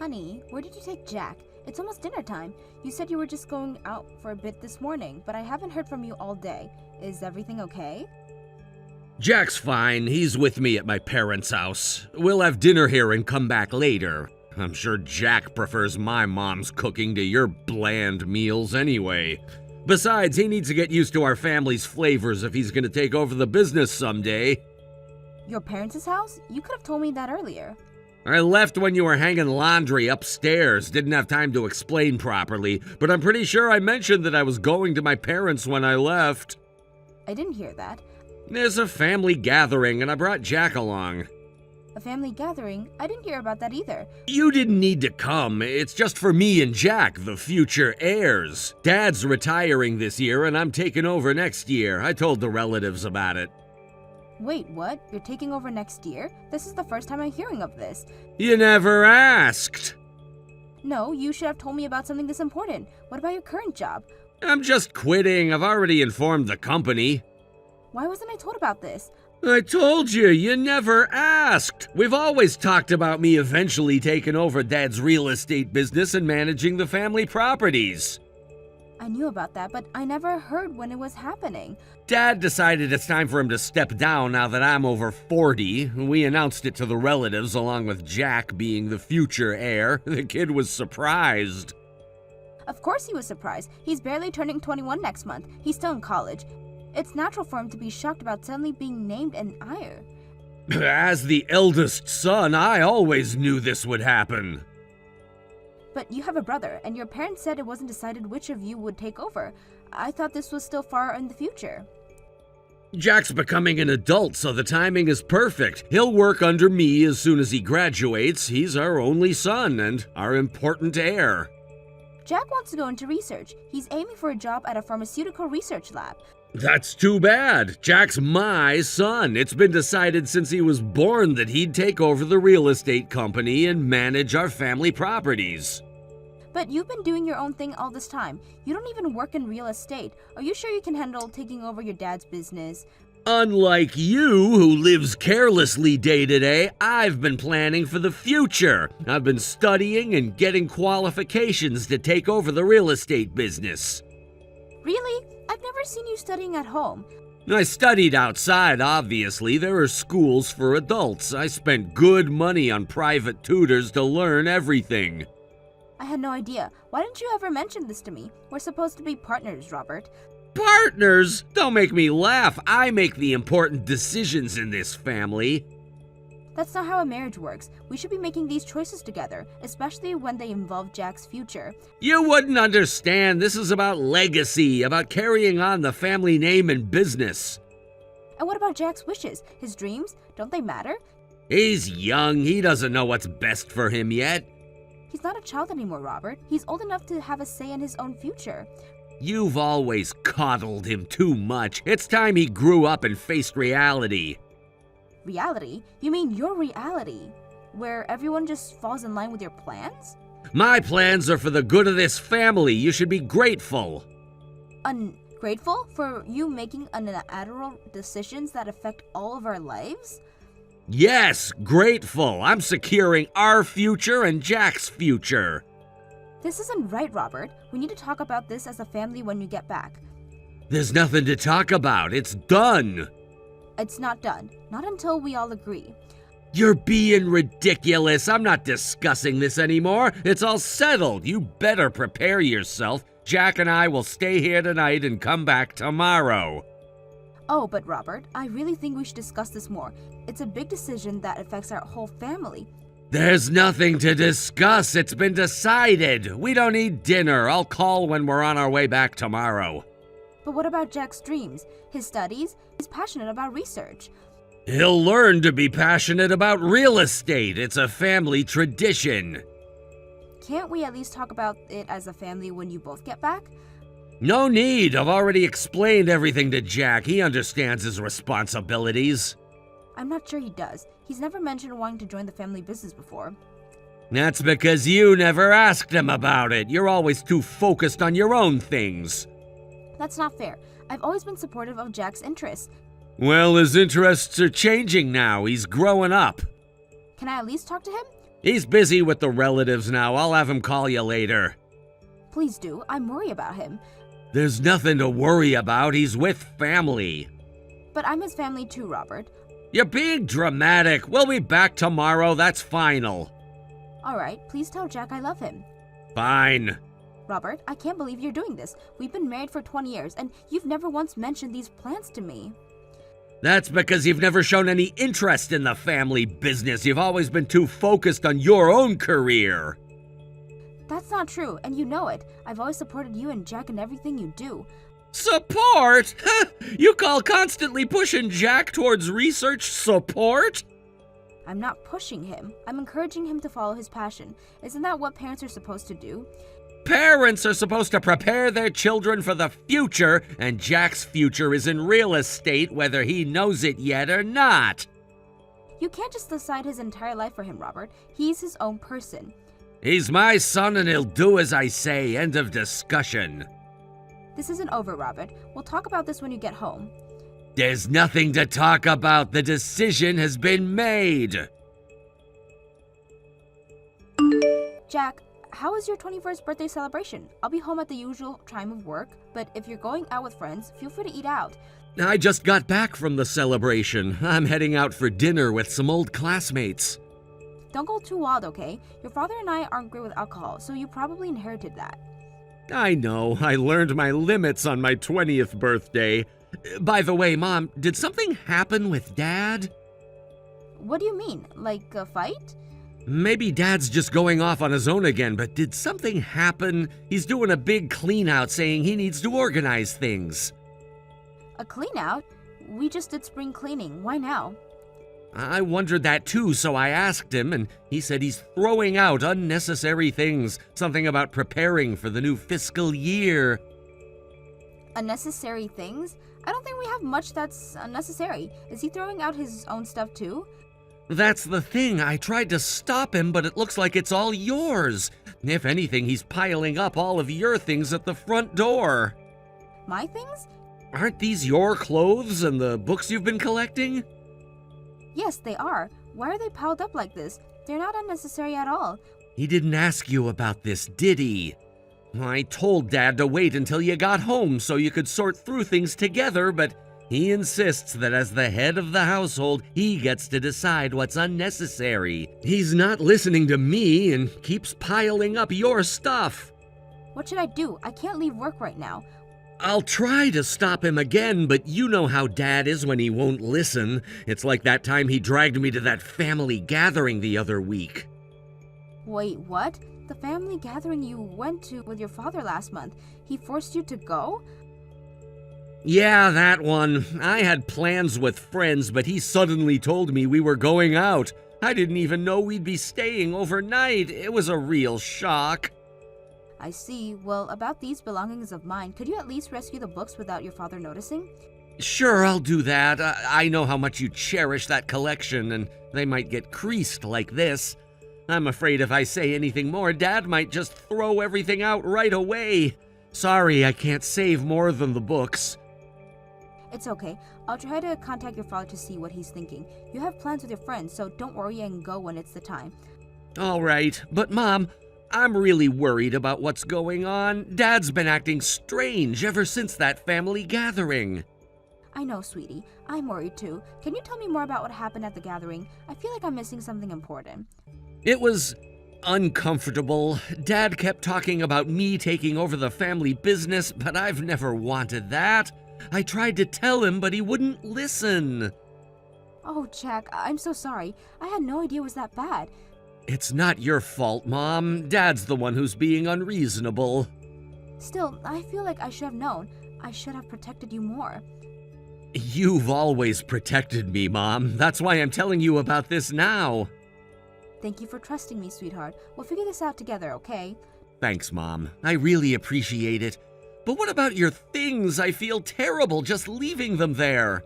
Honey, where did you take Jack? It's almost dinner time. You said you were just going out for a bit this morning, but I haven't heard from you all day. Is everything okay? Jack's fine. He's with me at my parents' house. We'll have dinner here and come back later. I'm sure Jack prefers my mom's cooking to your bland meals anyway. Besides, he needs to get used to our family's flavors if he's gonna take over the business someday. Your parents' house? You could have told me that earlier. I left when you were hanging laundry upstairs. Didn't have time to explain properly, but I'm pretty sure I mentioned that I was going to my parents when I left. I didn't hear that. There's a family gathering, and I brought Jack along. A family gathering? I didn't hear about that either. You didn't need to come. It's just for me and Jack, the future heirs. Dad's retiring this year, and I'm taking over next year. I told the relatives about it. Wait, what? You're taking over next year? This is the first time I'm hearing of this. You never asked. No, you should have told me about something this important. What about your current job? I'm just quitting. I've already informed the company. Why wasn't I told about this? I told you, you never asked. We've always talked about me eventually taking over Dad's real estate business and managing the family properties. I knew about that, but I never heard when it was happening. Dad decided it's time for him to step down now that I'm over 40. We announced it to the relatives along with Jack being the future heir. The kid was surprised. Of course he was surprised. He's barely turning 21 next month. He's still in college. It's natural for him to be shocked about suddenly being named an heir. As the eldest son, I always knew this would happen. But you have a brother, and your parents said it wasn't decided which of you would take over. I thought this was still far in the future. Jack's becoming an adult, so the timing is perfect. He'll work under me as soon as he graduates. He's our only son and our important heir. Jack wants to go into research. He's aiming for a job at a pharmaceutical research lab. That's too bad. Jack's my son. It's been decided since he was born that he'd take over the real estate company and manage our family properties. But you've been doing your own thing all this time. You don't even work in real estate. Are you sure you can handle taking over your dad's business? Unlike you, who lives carelessly day to day, I've been planning for the future. I've been studying and getting qualifications to take over the real estate business. Really? I've never seen you studying at home. I studied outside, obviously. There are schools for adults. I spent good money on private tutors to learn everything. I had no idea. Why didn't you ever mention this to me? We're supposed to be partners, Robert. Partners? Don't make me laugh. I make the important decisions in this family. That's not how a marriage works. We should be making these choices together, especially when they involve Jack's future. You wouldn't understand. This is about legacy, about carrying on the family name and business. And what about Jack's wishes? His dreams? Don't they matter? He's young. He doesn't know what's best for him yet. He's not a child anymore, Robert. He's old enough to have a say in his own future. You've always coddled him too much. It's time he grew up and faced reality. Reality? You mean your reality? Where everyone just falls in line with your plans? My plans are for the good of this family. You should be grateful. Ungrateful for you making unilateral decisions that affect all of our lives? Yes, grateful. I'm securing our future and Jack's future. This isn't right, Robert. We need to talk about this as a family when you get back. There's nothing to talk about. It's done. It's not done. Not until we all agree. You're being ridiculous. I'm not discussing this anymore. It's all settled. You better prepare yourself. Jack and I will stay here tonight and come back tomorrow. Oh, but Robert, I really think we should discuss this more. It's a big decision that affects our whole family. There's nothing to discuss. It's been decided. We don't need dinner. I'll call when we're on our way back tomorrow. But what about Jack's dreams? His studies? He's passionate about research. He'll learn to be passionate about real estate. It's a family tradition. Can't we at least talk about it as a family when you both get back? No need. I've already explained everything to Jack. He understands his responsibilities. I'm not sure he does. He's never mentioned wanting to join the family business before. That's because you never asked him about it. You're always too focused on your own things. That's not fair. I've always been supportive of Jack's interests. Well, his interests are changing now. He's growing up. Can I at least talk to him? He's busy with the relatives now. I'll have him call you later. Please do. I'm worried about him. There's nothing to worry about. He's with family. But I'm his family too, Robert. You're being dramatic. We'll be back tomorrow. That's final. All right, please tell Jack I love him. Fine. Robert, I can't believe you're doing this. We've been married for 20 years, and you've never once mentioned these plans to me. That's because you've never shown any interest in the family business. You've always been too focused on your own career. That's not true, and you know it. I've always supported you and Jack in everything you do. Support? You call constantly pushing Jack towards research support? I'm not pushing him. I'm encouraging him to follow his passion. Isn't that what parents are supposed to do? Parents are supposed to prepare their children for the future, and Jack's future is in real estate, whether he knows it yet or not. You can't just decide his entire life for him, Robert. He's his own person. He's my son and he'll do as I say. End of discussion. This isn't over, Robert. We'll talk about this when you get home. There's nothing to talk about. The decision has been made. Jack, how was your 21st birthday celebration? I'll be home at the usual time of work, but if you're going out with friends, feel free to eat out. I just got back from the celebration. I'm heading out for dinner with some old classmates. Don't go too wild, okay? Your father and I aren't great with alcohol, so you probably inherited that. I know. I learned my limits on my 20th birthday. By the way, Mom, did something happen with Dad? What do you mean? Like a fight? Maybe Dad's just going off on his own again, but did something happen? He's doing a big clean out saying he needs to organize things. A clean out? We just did spring cleaning. Why now? I wondered that too, so I asked him, and he said he's throwing out unnecessary things. Something about preparing for the new fiscal year. Unnecessary things? I don't think we have much that's unnecessary. Is he throwing out his own stuff too? That's the thing. I tried to stop him, but it looks like it's all yours. If anything, he's piling up all of your things at the front door. My things? Aren't these your clothes and the books you've been collecting? Yes, they are. Why are they piled up like this? They're not unnecessary at all. He didn't ask you about this, did he? I told Dad to wait until you got home so you could sort through things together, but he insists that as the head of the household, he gets to decide what's unnecessary. He's not listening to me and keeps piling up your stuff. What should I do? I can't leave work right now. I'll try to stop him again, but you know how Dad is when he won't listen. It's like that time he dragged me to that family gathering the other week. Wait, what? The family gathering you went to with your father last month. He forced you to go? Yeah, that one. I had plans with friends, but he suddenly told me we were going out. I didn't even know we'd be staying overnight. It was a real shock. I see. Well, about these belongings of mine, could you at least rescue the books without your father noticing? Sure, I'll do that. I know how much you cherish that collection, and they might get creased like this. I'm afraid if I say anything more, Dad might just throw everything out right away. Sorry, I can't save more than the books. It's okay. I'll try to contact your father to see what he's thinking. You have plans with your friends, so don't worry and go when it's the time. All right, but Mom, I'm really worried about what's going on. Dad's been acting strange ever since that family gathering. I know, sweetie. I'm worried too. Can you tell me more about what happened at the gathering? I feel like I'm missing something important. It was uncomfortable. Dad kept talking about me taking over the family business, but I've never wanted that. I tried to tell him, but he wouldn't listen. Oh, Jack, I'm so sorry. I had no idea it was that bad. It's not your fault, Mom. Dad's the one who's being unreasonable. Still, I feel like I should have known. I should have protected you more. You've always protected me, Mom. That's why I'm telling you about this now. Thank you for trusting me, sweetheart. We'll figure this out together, okay? Thanks, Mom. I really appreciate it. But what about your things? I feel terrible just leaving them there.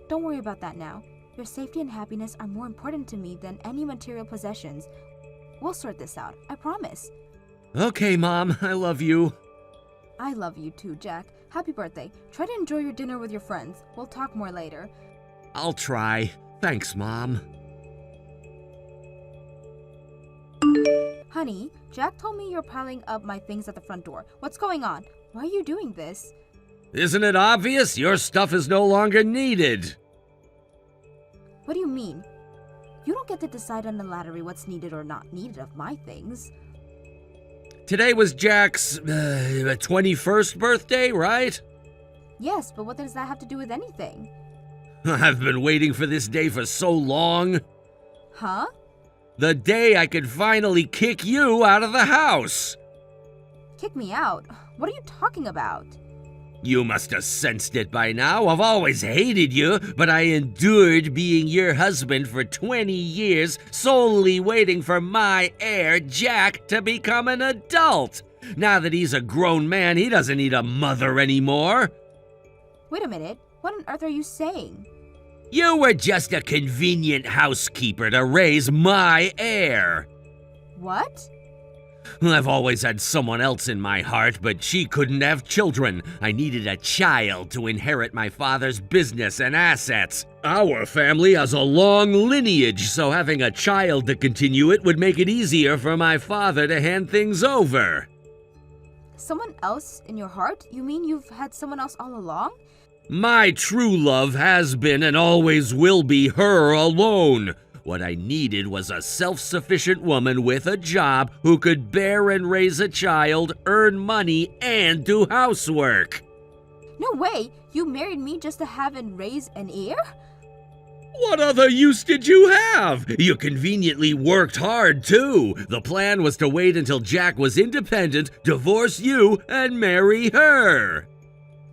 Don't worry about that now. Your safety and happiness are more important to me than any material possessions. We'll sort this out, I promise. Okay, Mom. I love you. I love you too, Jack. Happy birthday. Try to enjoy your dinner with your friends. We'll talk more later. I'll try. Thanks, Mom. Honey, Jack told me you're piling up my things at the front door. What's going on? Why are you doing this? Isn't it obvious? Your stuff is no longer needed. What do you mean? You don't get to decide on the lottery what's needed or not needed of my things. Today was Jack's 21st birthday, right? Yes, but what does that have to do with anything? I've been waiting for this day for so long. Huh? The day I could finally kick you out of the house. Kick me out? What are you talking about? You must have sensed it by now. I've always hated you, but I endured being your husband for 20 years, solely waiting for my heir, Jack, to become an adult. Now that he's a grown man, he doesn't need a mother anymore. Wait a minute. What on earth are you saying? You were just a convenient housekeeper to raise my heir. What? I've always had someone else in my heart, but she couldn't have children. I needed a child to inherit my father's business and assets. Our family has a long lineage, so having a child to continue it would make it easier for my father to hand things over. Someone else in your heart? You mean you've had someone else all along? My true love has been and always will be her alone. What I needed was a self-sufficient woman with a job who could bear and raise a child, earn money, and do housework. No way! You married me just to have and raise an heir? What other use did you have? You conveniently worked hard, too. The plan was to wait until Jack was independent, divorce you, and marry her.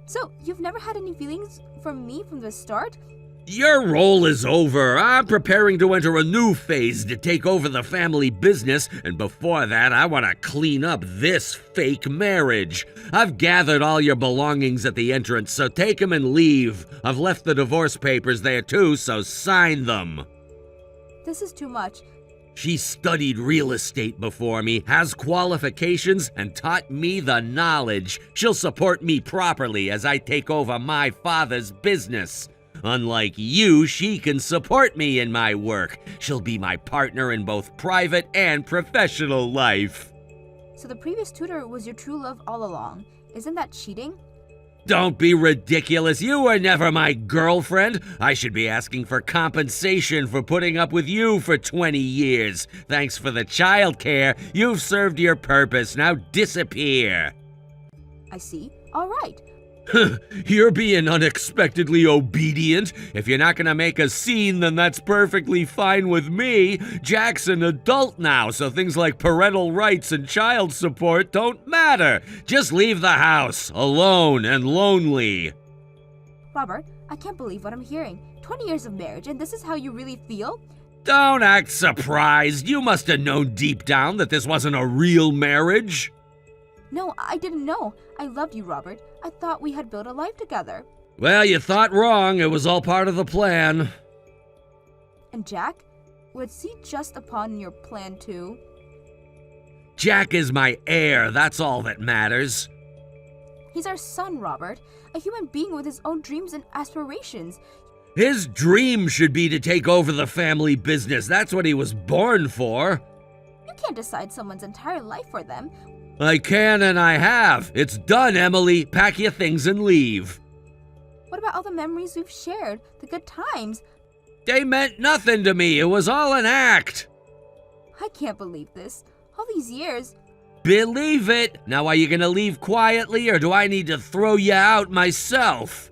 So, you've never had any feelings for me from the start? Your role is over. I'm preparing to enter a new phase to take over the family business, and before that, I want to clean up this fake marriage. I've gathered all your belongings at the entrance, so take 'em and leave. I've left the divorce papers there too, so sign them. This is too much. She studied real estate before me, has qualifications, and taught me the knowledge. She'll support me properly as I take over my father's business. Unlike you, she can support me in my work. She'll be my partner in both private and professional life. So the previous tutor was your true love all along. Isn't that cheating? Don't be ridiculous. You were never my girlfriend. I should be asking for compensation for putting up with you for 20 years. Thanks for the childcare. You've served your purpose. Now disappear. I see. All right. You're being unexpectedly obedient. If you're not gonna make a scene, then that's perfectly fine with me. Jack's an adult now, so things like parental rights and child support don't matter. Just leave the house, alone and lonely. Robert, I can't believe what I'm hearing. 20 years of marriage, and this is how you really feel? Don't act surprised. You must have known deep down that this wasn't a real marriage. No, I didn't know. I loved you, Robert. I thought we had built a life together. Well, you thought wrong. It was all part of the plan. And Jack? Was he just a pawn in your plan too? Jack is my heir. That's all that matters. He's our son, Robert. A human being with his own dreams and aspirations. His dream should be to take over the family business. That's what he was born for. You can't decide someone's entire life for them. I can and I have. It's done, Emily. Pack your things and leave. What about all the memories we've shared? The good times? They meant nothing to me. It was all an act. I can't believe this. All these years. Believe it. Now are you gonna leave quietly or do I need to throw you out myself?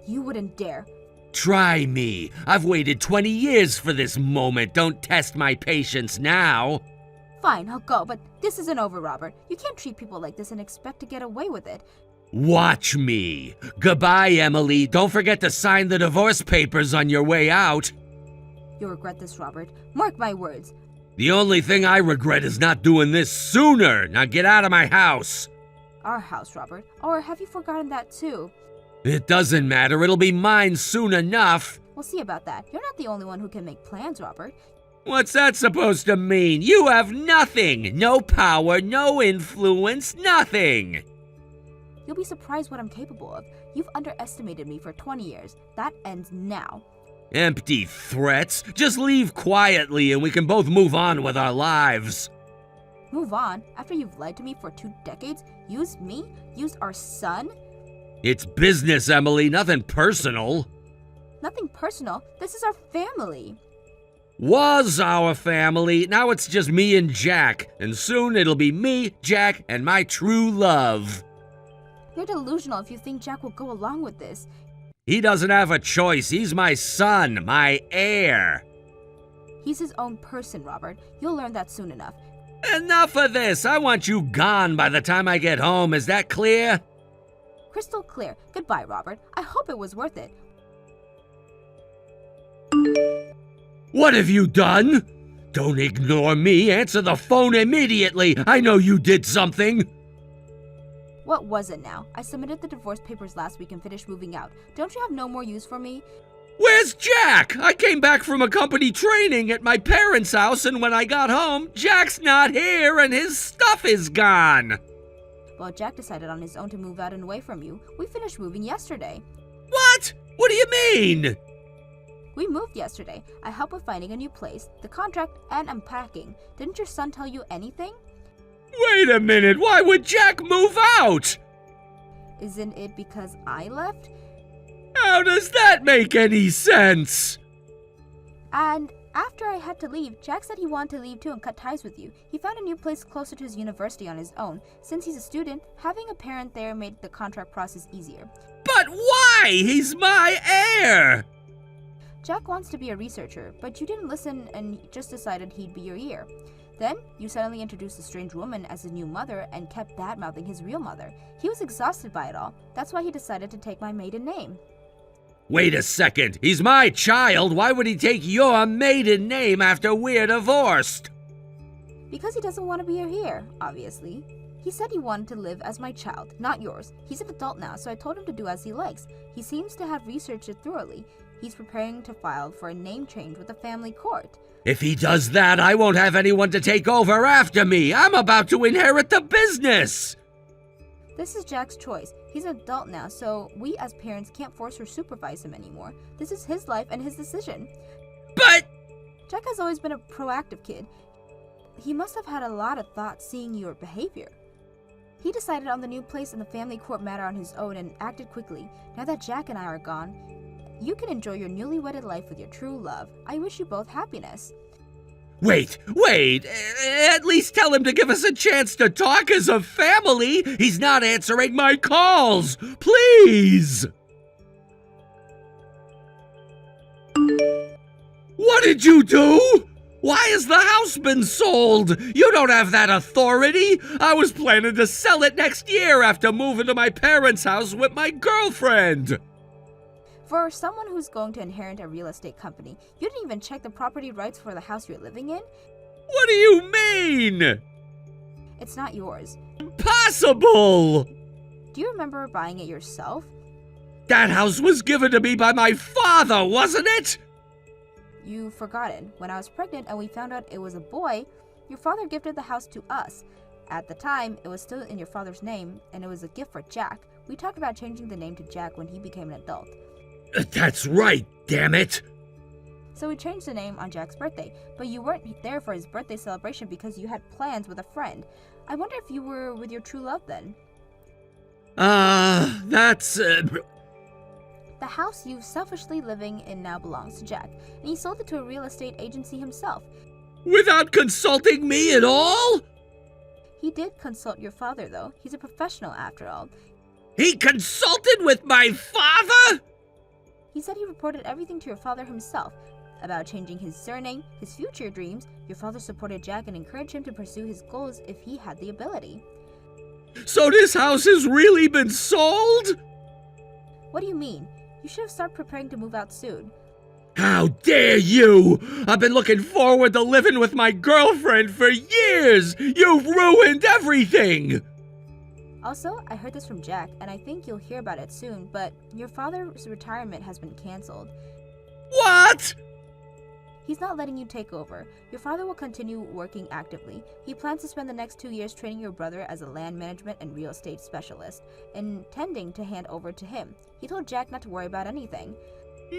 You wouldn't dare. Try me. I've waited 20 years for this moment. Don't test my patience now. Fine, I'll go, but this isn't over, Robert. You can't treat people like this and expect to get away with it. Watch me. Goodbye, Emily. Don't forget to sign the divorce papers on your way out. You'll regret this, Robert. Mark my words. The only thing I regret is not doing this sooner. Now get out of my house. Our house, Robert. Or have you forgotten that too? It doesn't matter. It'll be mine soon enough. We'll see about that. You're not the only one who can make plans, Robert. What's that supposed to mean? You have nothing. No power, no influence, nothing. You'll be surprised what I'm capable of. You've underestimated me for 20 years. That ends now. Empty threats. Just leave quietly and we can both move on with our lives. Move on? After you've lied to me for 2 decades? Used me? Used our son? It's business, Emily, nothing personal. Nothing personal. This is our family. Was our family. Now it's just me and Jack. And soon it'll be me, Jack, and my true love. You're delusional if you think Jack will go along with this. He doesn't have a choice. He's my son, my heir. He's his own person, Robert. You'll learn that soon enough. Enough of this. I want you gone by the time I get home. Is that clear? Crystal clear. Goodbye, Robert. I hope it was worth it. What have you done? Don't ignore me. Answer the phone immediately. I know you did something. What was it now? I submitted the divorce papers last week and finished moving out. Don't you have no more use for me? Where's Jack? I came back from a company training at my parents' house, and when I got home, Jack's not here and his stuff is gone. Well, Jack decided on his own to move out and away from you. We finished moving yesterday. What? What do you mean? We moved yesterday. I helped with finding a new place, the contract, and unpacking. Didn't your son tell you anything? Wait a minute. Why would Jack move out? Isn't it because I left? How does that make any sense? And after I had to leave, Jack said he wanted to leave too and cut ties with you. He found a new place closer to his university on his own. Since he's a student, having a parent there made the contract process easier. But why? He's my heir. Jack wants to be a researcher, but you didn't listen and just decided he'd be your ear. Then, you suddenly introduced a strange woman as his new mother and kept bad-mouthing his real mother. He was exhausted by it all. That's why he decided to take my maiden name. Wait a second. He's my child. Why would he take your maiden name after we're divorced? Because he doesn't want to be here, obviously. He said he wanted to live as my child, not yours. He's an adult now, so I told him to do as he likes. He seems to have researched it thoroughly. He's preparing to file for a name change with the family court. If he does that, I won't have anyone to take over after me. I'm about to inherit the business. This is Jack's choice. He's an adult now, so we as parents can't force or supervise him anymore. This is his life and his decision. But Jack has always been a proactive kid. He must have had a lot of thought seeing your behavior. He decided on the new place in the family court matter on his own and acted quickly. Now that Jack and I are gone, you can enjoy your newly wedded life with your true love. I wish you both happiness. Wait. At least tell him to give us a chance to talk as a family. He's not answering my calls. Please. What did you do? Why has the house been sold? You don't have that authority. I was planning to sell it next year after moving to my parents' house with my girlfriend. For someone who's going to inherit a real estate company, you didn't even check the property rights for the house you're living in? What do you mean? It's not yours. Impossible! Do you remember buying it yourself? That house was given to me by my father, wasn't it? You've forgotten. When I was pregnant and we found out it was a boy, your father gifted the house to us. At the time, it was still in your father's name, and it was a gift for Jack. We talked about changing the name to Jack when he became an adult. That's right, damn it! So we changed the name on Jack's birthday, but you weren't there for his birthday celebration because you had plans with a friend. I wonder if you were with your true love then. That's... The house you're selfishly living in now belongs to Jack, and he sold it to a real estate agency himself. Without consulting me at all? He did consult your father, though. He's a professional after all. He consulted with my father? He said he reported everything to your father himself. About changing his surname, his future dreams. Your father supported Jack and encouraged him to pursue his goals if he had the ability. So this house has really been sold? What do you mean? You should have started preparing to move out soon. How dare you! I've been looking forward to living with my girlfriend for years! You've ruined everything! Also, I heard this from Jack, and I think you'll hear about it soon, but your father's retirement has been canceled. What? He's not letting you take over. Your father will continue working actively. He plans to spend the next 2 years training your brother as a land management and real estate specialist, intending to hand over to him. He told Jack not to worry about anything.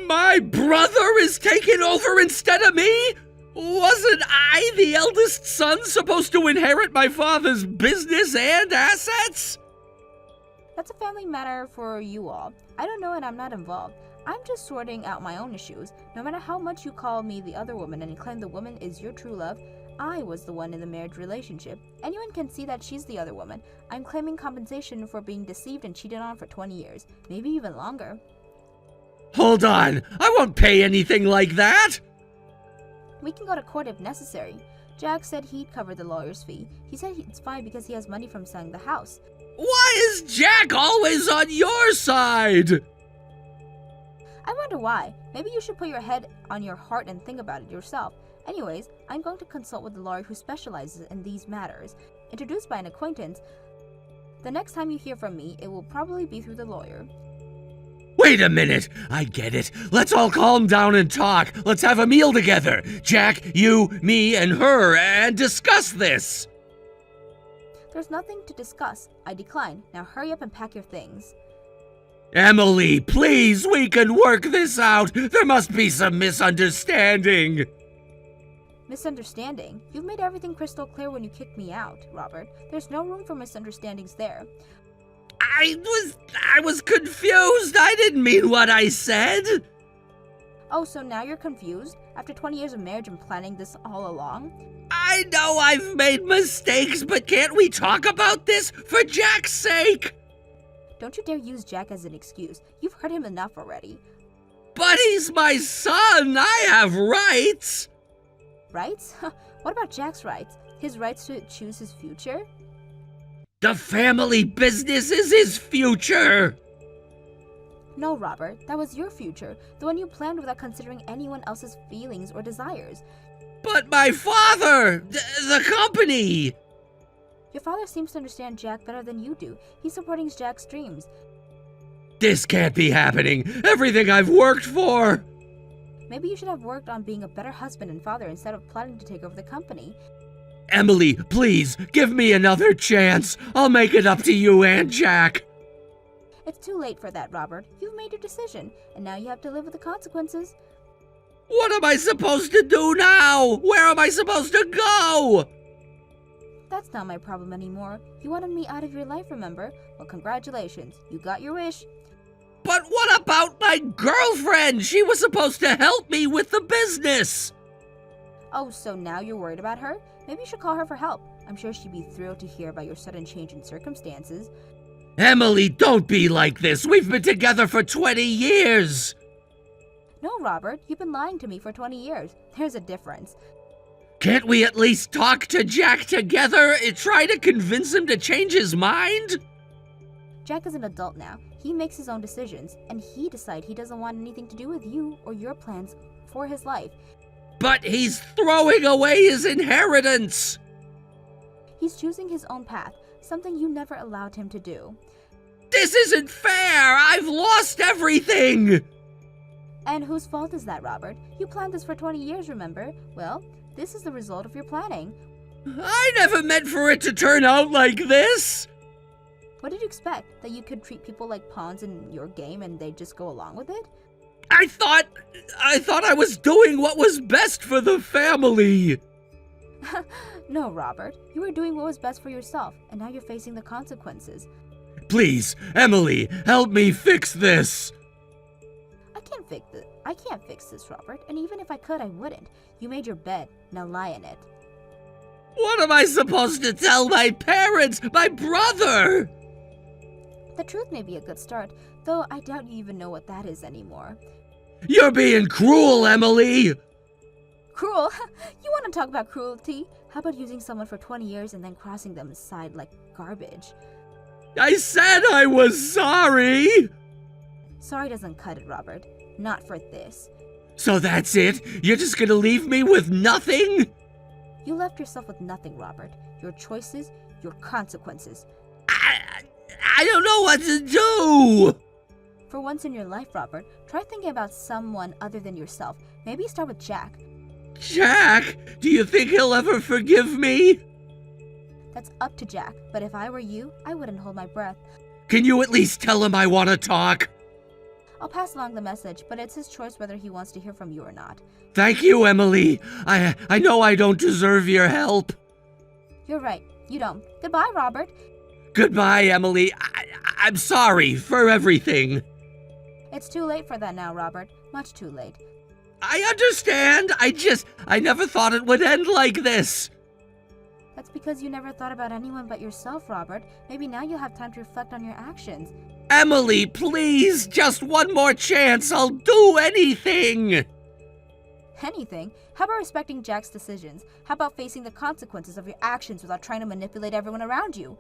My brother is taking over instead of me? Wasn't I the eldest son supposed to inherit my father's business and assets? That's a family matter for you all. I don't know and I'm not involved. I'm just sorting out my own issues. No matter how much you call me the other woman and claim the woman is your true love, I was the one in the marriage relationship. Anyone can see that she's the other woman. I'm claiming compensation for being deceived and cheated on for 20 years, maybe even longer. Hold on, I won't pay anything like that! We can go to court if necessary. Jack said he'd cover the lawyer's fee. He said it's fine because he has money from selling the house. Why is Jack always on your side? I wonder why. Maybe you should put your head on your heart and think about it yourself. Anyways, I'm going to consult with the lawyer who specializes in these matters. Introduced by an acquaintance, the next time you hear from me, it will probably be through the lawyer. Wait a minute, I get it. Let's all calm down and talk. Let's have a meal together. Jack, you, me, and her, and discuss this. There's nothing to discuss. I decline. Now hurry up and pack your things. Emily, please, we can work this out. There must be some misunderstanding. Misunderstanding? You've made everything crystal clear when you kicked me out, Robert. There's no room for misunderstandings there. I was confused. I didn't mean what I said. Oh, so now you're confused? After 20 years of marriage and planning this all along? I know I've made mistakes, but can't we talk about this for Jack's sake? Don't you dare use Jack as an excuse. You've hurt him enough already. But he's my son. I have rights. Rights? What about Jack's rights? His rights to choose his future? The family business is his future. No, Robert, that was your future, the one you planned without considering anyone else's feelings or desires. But my father, the company. Your father seems to understand Jack better than you do. He's supporting Jack's dreams. This can't be happening. Everything I've worked for. Maybe you should have worked on being a better husband and father instead of planning to take over the company. Emily, please, give me another chance. I'll make it up to you and Jack. It's too late for that, Robert. You've made your decision, and now you have to live with the consequences. What am I supposed to do now? Where am I supposed to go? That's not my problem anymore. You wanted me out of your life, remember? Well, congratulations. You got your wish. But what about my girlfriend? She was supposed to help me with the business. Oh, so now you're worried about her? Maybe you should call her for help. I'm sure she'd be thrilled to hear about your sudden change in circumstances. Emily, don't be like this. We've been together for 20 years. No, Robert, you've been lying to me for 20 years. There's a difference. Can't we at least talk to Jack together and try to convince him to change his mind? Jack is an adult now. He makes his own decisions, and he decides he doesn't want anything to do with you or your plans for his life. But he's throwing away his inheritance. He's choosing his own path, something you never allowed him to do. This isn't fair. I've lost everything. And whose fault is that, Robert? You planned this for 20 years, remember? Well, this is the result of your planning. I never meant for it to turn out like this. What did you expect? That you could treat people like pawns in your game and they'd just go along with it? I thought I was doing what was best for the family. No, Robert. You were doing what was best for yourself, and now you're facing the consequences. Please, Emily, help me fix this. I can't fix this, Robert, and even if I could, I wouldn't. You made your bed. Now lie in it. What am I supposed to tell my parents, my brother? The truth may be a good start, though I doubt you even know what that is anymore. You're being cruel, Emily. Cruel? You want to talk about cruelty? How about using someone for 20 years and then crossing them aside like garbage? I said I was sorry. Sorry doesn't cut it, Robert. Not for this. So that's it? You're just gonna leave me with nothing? You left yourself with nothing, Robert. Your choices, your consequences. I don't know what to do. For once in your life, Robert, try thinking about someone other than yourself. Maybe start with Jack. Jack? Do you think he'll ever forgive me? That's up to Jack, but if I were you, I wouldn't hold my breath. Can you at least tell him I want to talk? I'll pass along the message, but it's his choice whether he wants to hear from you or not. Thank you, Emily. I know I don't deserve your help. You're right. You don't. Goodbye, Robert. Goodbye, Emily. I'm sorry for everything. It's too late for that now, Robert. Much too late. I understand. I never thought it would end like this. That's because you never thought about anyone but yourself, Robert. Maybe now you'll have time to reflect on your actions. Emily, please, just one more chance. I'll do anything. Anything? How about respecting Jack's decisions? How about facing the consequences of your actions without trying to manipulate everyone around you?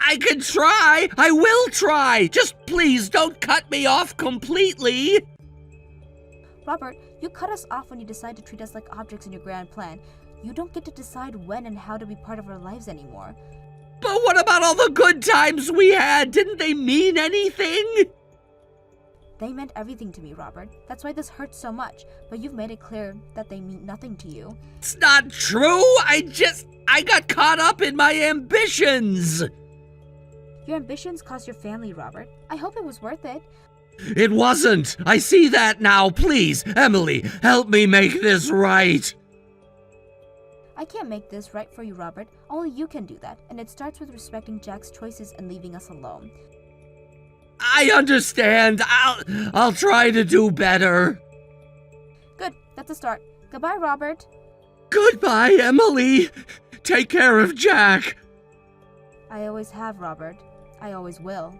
I can try. I will try. Just please don't cut me off completely. Robert, you cut us off when you decide to treat us like objects in your grand plan. You don't get to decide when and how to be part of our lives anymore. But what about all the good times we had? Didn't they mean anything? They meant everything to me, Robert. That's why this hurts so much, but you've made it clear that they mean nothing to you. It's not true. I got caught up in my ambitions. Your ambitions cost your family, Robert. I hope it was worth it. It wasn't. I see that now. Please, Emily, help me make this right. I can't make this right for you, Robert. Only you can do that, and it starts with respecting Jack's choices and leaving us alone. I understand. I'll try to do better. Good. That's a start. Goodbye, Robert. Goodbye, Emily. Take care of Jack. I always have, Robert. I always will.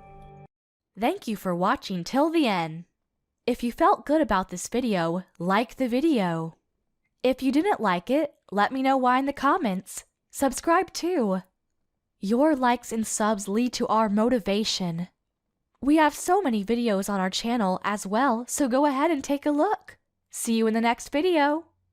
Thank you for watching till the end. If you felt good about this video, like the video. If you didn't like it, let me know why in the comments. Subscribe too. Your likes and subs lead to our motivation. We have so many videos on our channel as well, so go ahead and take a look. See you in the next video.